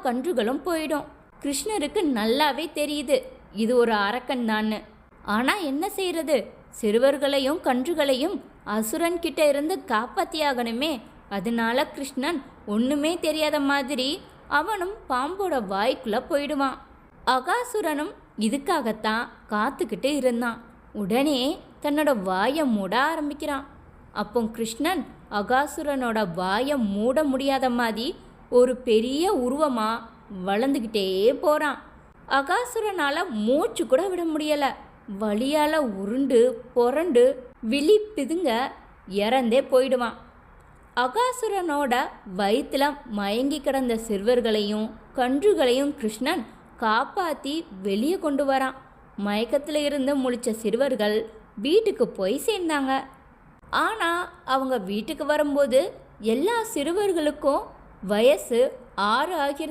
கன்றுகளும் போயிடும். கிருஷ்ணருக்கு நல்லாவே தெரியுது இது ஒரு அரக்கன் தான்னு. ஆனால் என்ன செய்யறது, சிறுவர்களையும் கன்றுகளையும் அசுரன் கிட்ட இருந்து காப்பாத்தியாகணுமே. அதனால கிருஷ்ணன் ஒன்றுமே தெரியாத மாதிரி அவனும் பாம்போட வாய்க்குள்ளே போயிடுவான். அகாசுரனும் இதுக்காகத்தான் காத்துக்கிட்டு இருந்தான். உடனே தன்னோட வாயை மூட ஆரம்பிக்கிறான். அப்போ கிருஷ்ணன் அகாசுரனோட வாயை மூட முடியாத மாதிரி ஒரு பெரிய உருவமாக வளர்ந்துக்கிட்டே போகிறான். அகாசுரனால் மூச்சு கூட விட முடியலை. வலியால் உருண்டு புரண்டு விழி பிதுங்க இறந்தே போயிடுவான். அகாசுரனோட வயிற்றுல மயங்கி கிடந்த சிறுவர்களையும் கன்றுகளையும் கிருஷ்ணன் காப்பாற்றி வெளியே கொண்டு வரான். மயக்கத்தில் இருந்து முழிச்ச சிறுவர்கள் வீட்டுக்கு போய் சேர்ந்தாங்க. ஆனால் அவங்க வீட்டுக்கு வரும்போது எல்லா சிறுவர்களுக்கும் வயசு 6 ஆகி